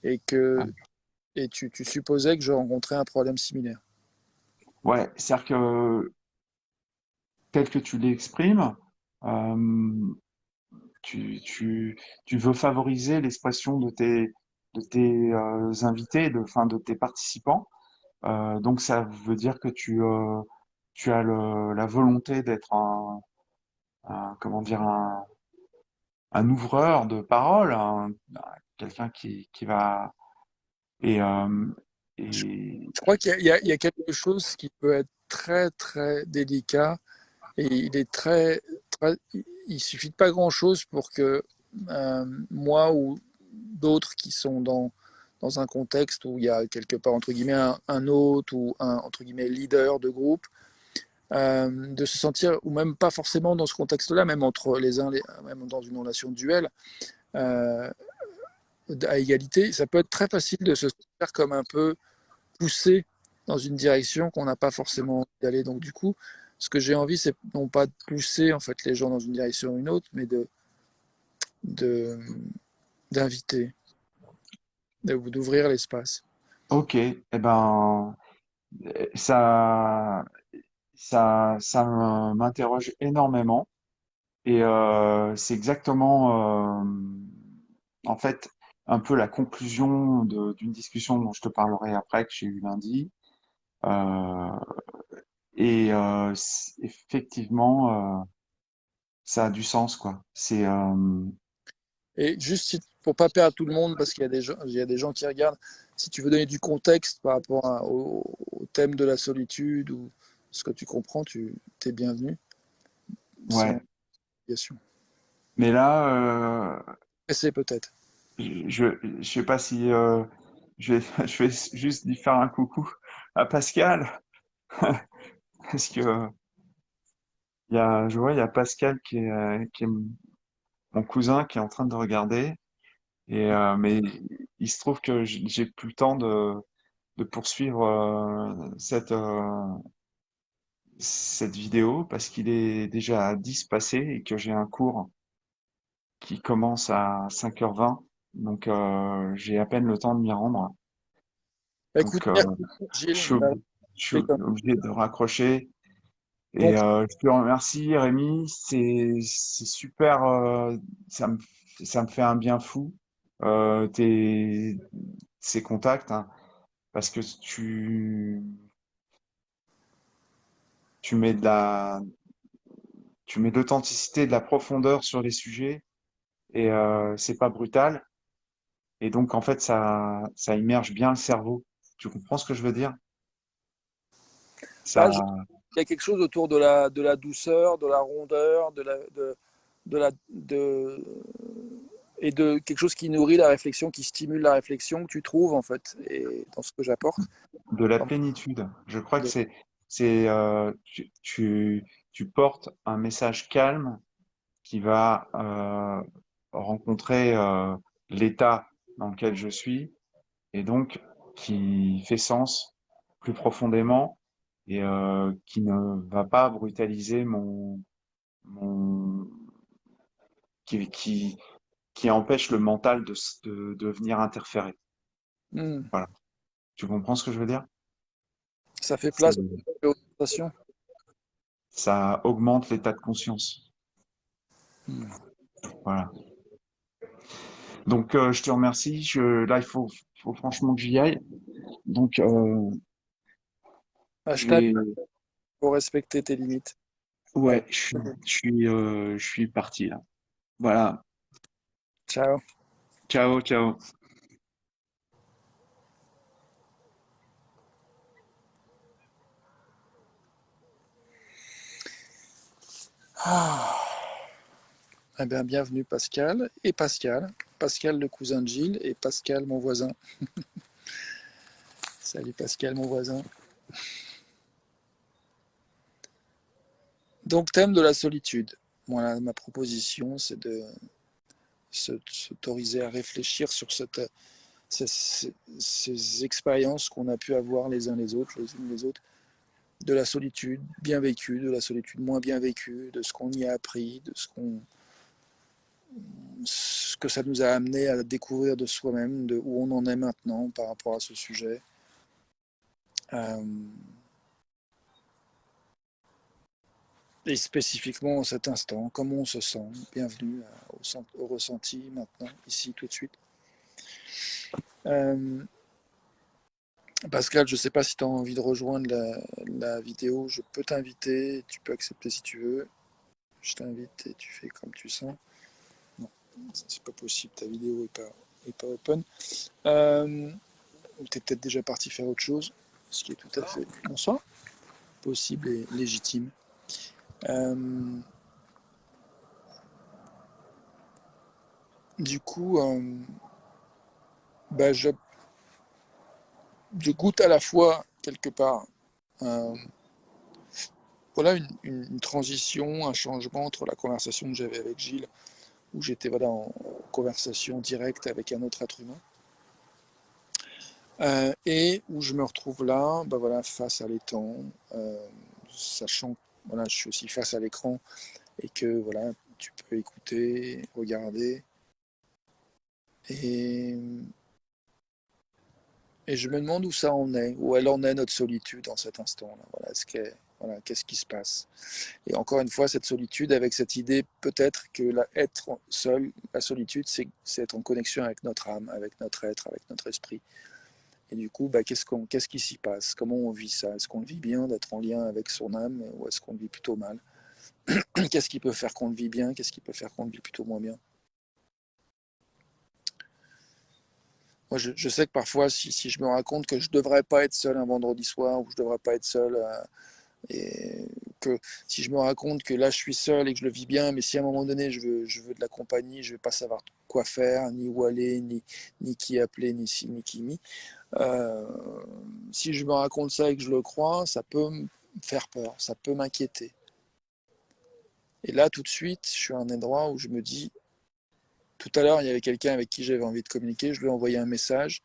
et que tu supposais que je rencontrais un problème similaire. ouais, c'est-à-dire que tel que tu l'exprimes, euh, tu, tu, tu veux favoriser l'expression de tes invités, enfin, de tes participants. Donc ça veut dire que tu as la volonté d'être comment dire, un ouvreur de parole, quelqu'un qui va et, euh, Je, et je crois qu'il y a quelque chose qui peut être très très délicat et il est il suffit de pas grand-chose pour que moi ou d'autres qui sont dans un contexte où il y a quelque part entre guillemets un hôte ou un entre guillemets leader de groupe, de se sentir, ou même pas forcément dans ce contexte-là, même entre même dans une relation duel, euh, à égalité, ça peut être très facile de se sentir comme un peu poussé dans une direction qu'on n'a pas forcément envie d'aller. Donc du coup, ce que j'ai envie, c'est non pas de pousser en fait les gens dans une direction ou une autre, mais de d'inviter, d'ouvrir l'espace. ok, eh ben ça m'interroge énormément et c'est exactement en fait un peu la conclusion d'une discussion dont je te parlerai après que j'ai eu lundi. Euh, Effectivement, ça a du sens, quoi. Et juste pour pas perdre tout le monde, parce il y a des gens qui regardent, si tu veux donner du contexte par rapport au thème de la solitude ou ce que tu comprends, tu es bienvenu, sans Ouais. obligation. Mais là, Essaye peut-être. je sais pas si je vais, je vais juste lui faire un coucou à Pascal parce que je vois, il y a Pascal qui est mon cousin qui est en train de regarder et mais il se trouve que j'ai plus le temps de poursuivre cette vidéo parce qu'il est déjà à 10 passé et que j'ai un cours qui commence à 5h20. Donc, j'ai à peine le temps de m'y rendre. Bah, écoute, Donc, merci je Gilles suis, d'avoir je suis fait comme obligé de raccrocher. ton Et je te remercie, Rémi. C'est super. Ça me, ça me fait un bien fou. Ces contacts, hein, parce que tu mets tu mets de l'authenticité, de la profondeur sur les sujets. et c'est pas brutal. Et donc, en fait, ça immerge bien le cerveau. Tu comprends ce que je veux dire? Bah, Ça, il y a quelque chose autour de la douceur, de la rondeur, de la, de, et de quelque chose qui nourrit la réflexion, qui stimule la réflexion que tu trouves en fait, et dans ce que j'apporte. de la Dans- plénitude. Je crois que de- tu portes un message calme qui va rencontrer l'état dans lequel je suis et donc qui fait sens plus profondément et qui ne va pas brutaliser mon qui, qui, qui empêche le mental de venir interférer. Hmm. Voilà. Tu comprends ce que je veux dire? Ça fait C'est- place aux sensations. Ça augmente l'état de conscience. Hmm. Voilà. Donc, je te remercie. Là, faut franchement que j'y aille. Donc, je Hashtag vais, pour respecter tes limites. ouais, je suis parti là. Voilà. Ciao. Ciao, ciao. Ah. Eh bien, bienvenue Pascal et Pascal. Pascal le cousin de Gilles et Pascal mon voisin. Salut Pascal mon voisin. Donc thème de la solitude. Voilà, ma proposition, c'est de s'autoriser à réfléchir sur ces expériences qu'on a pu avoir les uns les autres, les unes les autres, de la solitude bien vécue, de la solitude moins bien vécue, de ce qu'on y a appris, de ce que ça nous a amené à découvrir de soi-même, de où on en est maintenant par rapport à ce sujet. Euh, et spécifiquement en cet instant, comment on se sent. Bienvenue au ressenti maintenant, ici, tout de suite. Euh, Pascal, je ne sais pas si tu as envie de rejoindre la vidéo. Je peux t'inviter, tu peux accepter si tu veux. Je t'invite et tu fais comme tu sens. Non, c'est pas possible, ta vidéo est pas open. Tu es peut-être déjà parti faire autre chose, ce qui est tout à fait, bonsoir, possible et légitime. Euh, du coup, bah, je goûte à la fois, quelque part, euh, voilà une transition, un changement entre la conversation que j'avais avec Gilles, où j'étais voilà, en conversation directe avec un autre être humain, et où je me retrouve là, bah voilà, face à l'étang, sachant que voilà, je suis aussi face à l'écran et que voilà, tu peux écouter, regarder, et, et je me demande où ça en est, où elle en est notre solitude en cet instant-là. Voilà, qu'est-ce qui se passe? Et encore une fois, cette solitude avec cette idée peut-être que être seul, la solitude, c'est être en connexion avec notre âme, avec notre être, avec notre esprit. Et du coup, bah, qu'est-ce qui s'y passe? Comment on vit ça? Est-ce qu'on le vit bien d'être en lien avec son âme ou est-ce qu'on le vit plutôt mal? Qu'est-ce qui peut faire qu'on le vit bien? Qu'est-ce qui peut faire qu'on le vit plutôt moins bien? Moi, je sais que parfois, si je me raconte que je ne devrais pas être seul un vendredi soir ou que je ne devrais pas être seul, et que si je me raconte que là, je suis seul et que je le vis bien, mais si à un moment donné, je veux de la compagnie, je ne vais pas savoir quoi faire, ni où aller, ni qui appeler, ni si, ni qui mi. Euh, si je me raconte ça et que je le crois, ça peut me faire peur, ça peut m'inquiéter. Et là, tout de suite, je suis à un endroit où je me dis, tout à l'heure, il y avait quelqu'un avec qui j'avais envie de communiquer, je lui ai envoyé un message,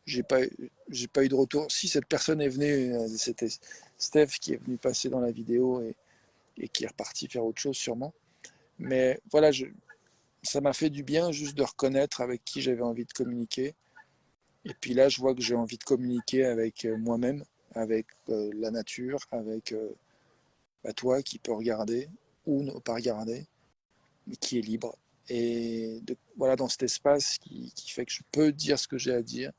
j'ai pas, j'ai pas eu de retour. Si cette personne est venue, c'était Steph qui est venu passer dans la vidéo et qui est reparti faire autre chose sûrement. Mais voilà, ça m'a fait du bien juste de reconnaître avec qui j'avais envie de communiquer. Et puis là, je vois que j'ai envie de communiquer avec moi-même, avec la nature, avec toi qui peux regarder ou ne pas regarder, mais qui est libre. Et voilà, dans cet espace qui fait que je peux dire ce que j'ai à dire,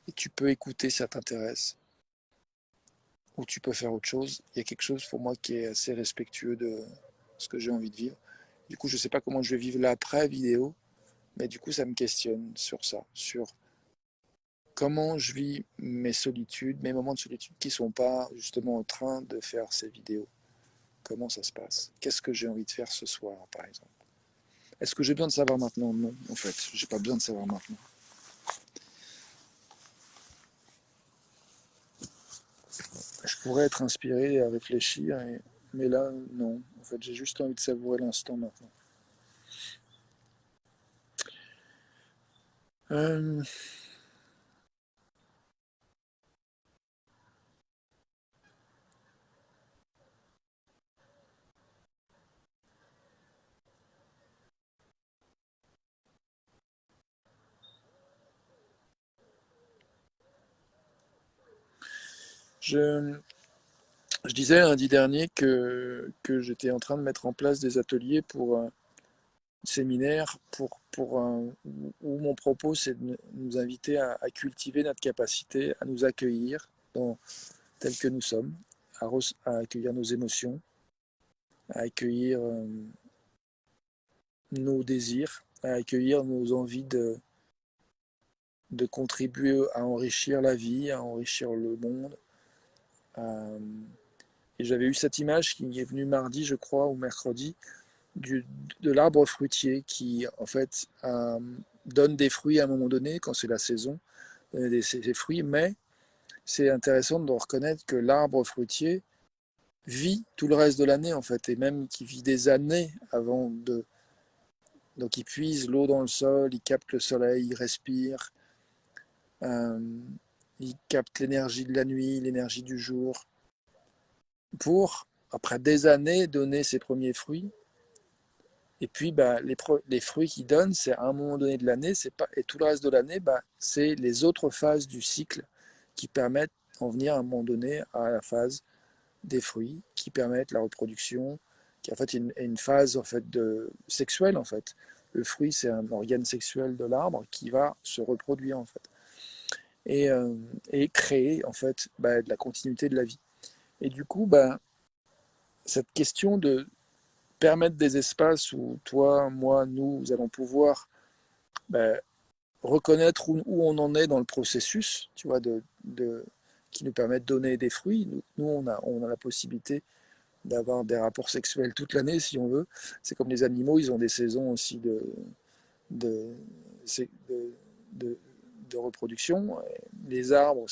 et tu peux écouter si ça t'intéresse, ou tu peux faire autre chose. Il y a quelque chose pour moi qui est assez respectueux de ce que j'ai envie de vivre. Du coup, je ne sais pas comment je vais vivre l'après vidéo, mais du coup, ça me questionne sur ça, sur comment je vis mes solitudes, mes moments de solitude qui ne sont pas justement en train de faire ces vidéos. Comment ça se passe? Qu'est-ce que j'ai envie de faire ce soir, par exemple? Est-ce que j'ai besoin de savoir maintenant? Non, en fait, j'ai pas besoin de savoir maintenant. Je pourrais être inspiré à réfléchir, mais là, non. En fait, j'ai juste envie de savourer l'instant maintenant. Euh, je, je disais lundi dernier que j'étais en train de mettre en place des ateliers pour un séminaire où mon propos c'est de nous inviter à cultiver notre capacité à nous accueillir tel que nous sommes, à accueillir nos émotions, à accueillir nos désirs, à accueillir nos envies de contribuer à enrichir la vie, à enrichir le monde. Euh, et j'avais eu cette image qui est venue mardi, je crois, ou mercredi, du, de l'arbre fruitier qui, en fait, donne des fruits à un moment donné, quand c'est la saison, des fruits, mais c'est intéressant de reconnaître que l'arbre fruitier vit tout le reste de l'année, en fait, et même qui vit des années avant de. Donc il puise l'eau dans le sol, il capte le soleil, il respire, euh, il capte l'énergie de la nuit, l'énergie du jour, pour, après des années, donner ses premiers fruits. Et puis, bah, les fruits qu'il donne, c'est à un moment donné de l'année, et tout le reste de l'année, bah, c'est les autres phases du cycle qui permettent d'en venir à un moment donné à la phase des fruits, qui permettent la reproduction, qui en fait est une phase en fait, sexuelle. En fait. Le fruit, c'est un organe sexuel de l'arbre qui va se reproduire en fait, et, euh, et créer en fait bah, de la continuité de la vie. Et du coup, bah, cette question de permettre des espaces où toi, moi, nous allons pouvoir bah, reconnaître où on en est dans le processus, tu vois, qui nous permet de donner des fruits. Nous on a la possibilité d'avoir des rapports sexuels toute l'année si on veut. C'est comme les animaux, ils ont des saisons aussi de, de, de, de reproduction. Les arbres,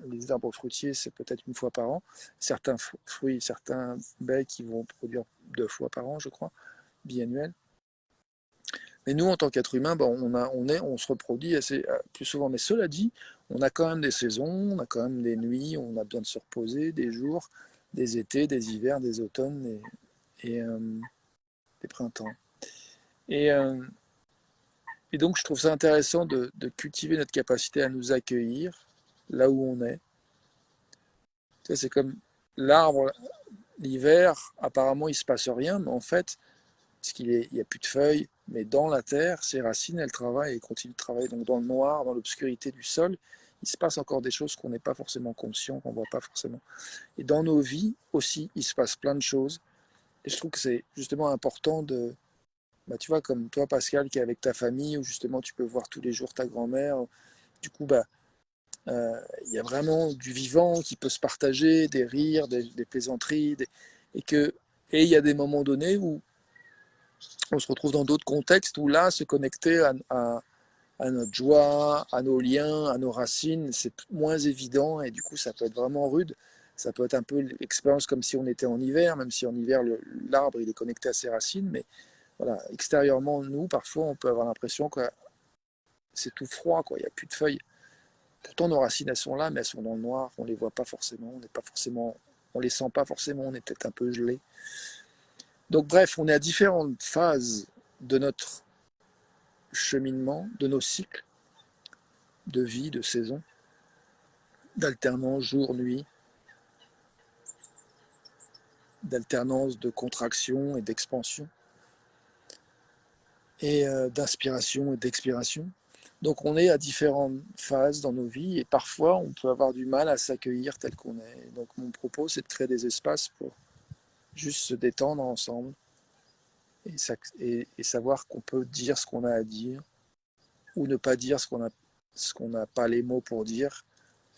les arbres fruitiers, c'est peut-être une fois par an. Certains fruits, certains baies qui vont produire 2 fois par an, je crois, biannuel. Mais nous, en tant qu'être humain, ben, on se reproduit plus souvent. Mais cela dit, on a quand même des saisons, on a quand même des nuits, on a besoin de se reposer, des jours, des étés, des hivers, des automnes et des printemps. Et, euh, et donc, je trouve ça intéressant de cultiver notre capacité à nous accueillir là où on est. Tu sais, c'est comme l'arbre, l'hiver, apparemment, il ne se passe rien, mais en fait, parce qu'il n'y a plus de feuilles, mais dans la terre, ses racines, elles travaillent et continuent de travailler. Donc dans le noir, dans l'obscurité du sol, il se passe encore des choses qu'on n'est pas forcément conscient, qu'on ne voit pas forcément. Et dans nos vies aussi, il se passe plein de choses. Et je trouve que c'est justement important bah, tu vois, comme toi Pascal, qui est avec ta famille, où justement tu peux voir tous les jours ta grand-mère. Du coup, bah, il y a vraiment du vivant qui peut se partager, des rires, des plaisanteries, et il y a des moments donnés où on se retrouve dans d'autres contextes où là, se connecter à notre joie, à nos liens, à nos racines, c'est moins évident et du coup, ça peut être vraiment rude. Ça peut être un peu l'expérience comme si on était en hiver, même si en hiver, l'arbre, il est connecté à ses racines. Mais voilà, extérieurement, nous, parfois, on peut avoir l'impression que c'est tout froid, quoi. Il n'y a plus de feuilles. Pourtant, nos racines, elles sont là, mais elles sont dans le noir. On ne les voit pas forcément. On n'est pas forcément, on les sent pas forcément. On est peut-être un peu gelé. Donc, bref, on est à différentes phases de notre cheminement, de nos cycles de vie, de saison, d'alternance jour-nuit, d'alternance de contraction et d'expansion, et d'inspiration et d'expiration. Donc on est à différentes phases dans nos vies et parfois on peut avoir du mal à s'accueillir tel qu'on est. Donc mon propos c'est de créer des espaces pour juste se détendre ensemble et savoir qu'on peut dire ce qu'on a à dire ou ne pas dire ce qu'on n'a pas les mots pour dire,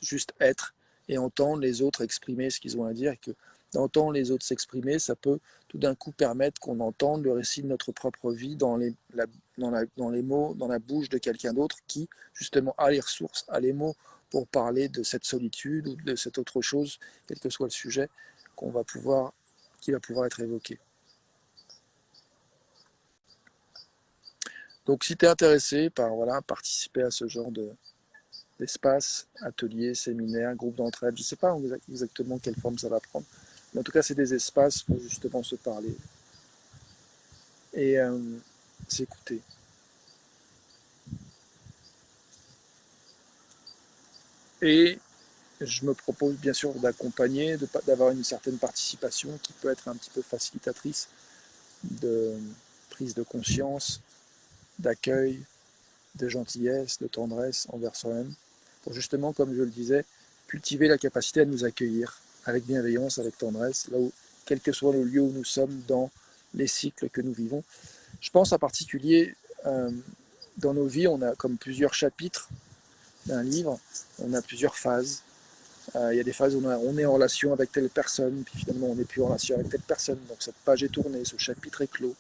juste être et entendre les autres exprimer ce qu'ils ont à dire, et que d'entendre les autres s'exprimer, ça peut tout d'un coup permettre qu'on entende le récit de notre propre vie dans les mots, dans la bouche de quelqu'un d'autre qui, justement, a les ressources, a les mots pour parler de cette solitude ou de cette autre chose, quel que soit le sujet, qui va pouvoir être évoqué. Donc si tu es intéressé par participer à ce genre d'espace, ateliers, séminaires, groupes d'entraide, je ne sais pas exactement quelle forme ça va prendre, mais en tout cas c'est des espaces pour justement se parler et s'écouter. Et je me propose bien sûr d'accompagner, d'avoir une certaine participation qui peut être un petit peu facilitatrice de prise de conscience, d'accueil, de gentillesse, de tendresse envers soi-même, pour justement, comme je le disais, cultiver la capacité à nous accueillir avec bienveillance, avec tendresse, là où, quel que soit le lieu où nous sommes dans les cycles que nous vivons. Je pense en particulier, dans nos vies, on a comme plusieurs chapitres d'un livre, on a plusieurs phases. Il y a des phases où on est en relation avec telle personne, puis finalement on n'est plus en relation avec telle personne, donc cette page est tournée, ce chapitre est clos.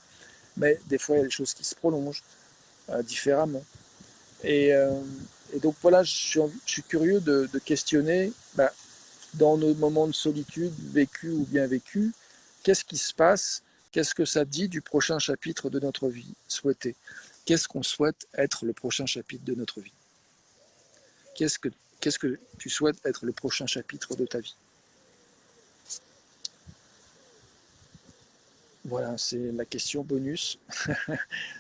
Mais des fois, il y a des choses qui se prolongent différemment. Et donc voilà, je suis curieux de questionner, dans nos moments de solitude, vécus ou bien vécus, qu'est-ce qui se passe, qu'est-ce que ça dit du prochain chapitre de notre vie souhaité. Qu'est-ce qu'on souhaite être le prochain chapitre de notre vie. Qu'est-ce que tu souhaites être le prochain chapitre de ta vie. Voilà, c'est la question bonus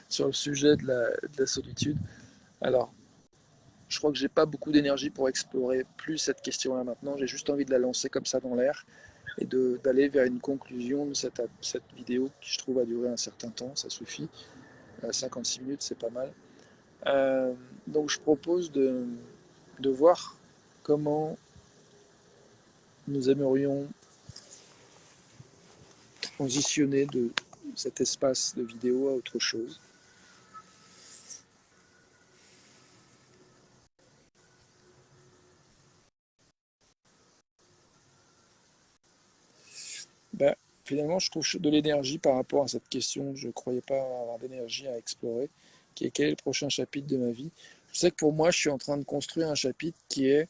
sur le sujet de la solitude. Alors, je crois que j'ai pas beaucoup d'énergie pour explorer plus cette question-là maintenant. J'ai juste envie de la lancer comme ça dans l'air et d'aller vers une conclusion de cette vidéo qui, je trouve, a duré un certain temps. Ça suffit. 56 minutes, c'est pas mal. Donc, je propose de voir comment nous aimerions transitionner de cet espace de vidéo à autre chose. Finalement, je trouve de l'énergie par rapport à cette question. Je ne croyais pas avoir d'énergie à explorer, qui est quel est le prochain chapitre de ma vie. Je sais que pour moi, je suis en train de construire un chapitre qui est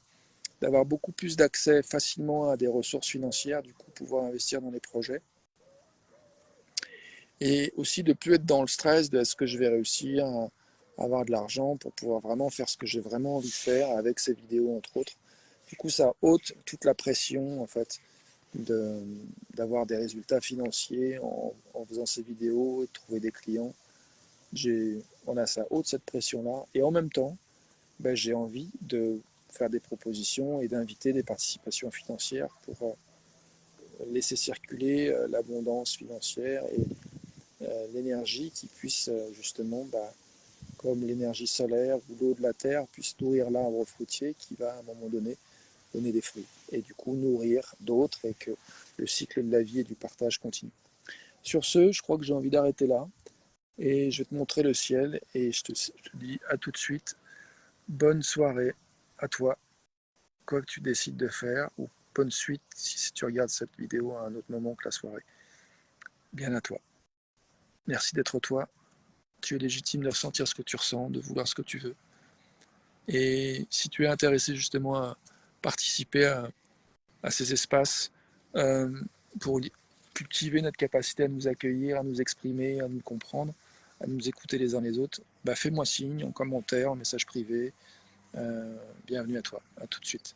d'avoir beaucoup plus d'accès facilement à des ressources financières, du coup pouvoir investir dans des projets. Et aussi de plus être dans le stress de est-ce que je vais réussir à avoir de l'argent pour pouvoir vraiment faire ce que j'ai vraiment envie de faire avec ces vidéos entre autres. Du coup, ça ôte toute la pression en fait d'avoir des résultats financiers en faisant ces vidéos et de trouver des clients. Ça ôte cette pression-là. Et en même temps, j'ai envie de faire des propositions et d'inviter des participations financières pour laisser circuler l'abondance financière et l'énergie qui puisse justement, comme l'énergie solaire ou l'eau de la terre, puisse nourrir l'arbre fruitier qui va à un moment donné donner des fruits et du coup nourrir d'autres et que le cycle de la vie et du partage continue. Sur ce, je crois que j'ai envie d'arrêter là et je vais te montrer le ciel et je te dis à tout de suite. Bonne soirée à toi, quoi que tu décides de faire, ou bonne suite si tu regardes cette vidéo à un autre moment que la soirée. Bien à toi. Merci d'être toi. Tu es légitime de ressentir ce que tu ressens, de vouloir ce que tu veux. Et si tu es intéressé justement à participer à ces espaces pour cultiver notre capacité à nous accueillir, à nous exprimer, à nous comprendre, à nous écouter les uns les autres, fais-moi signe en commentaire, en message privé. Bienvenue à toi. À tout de suite.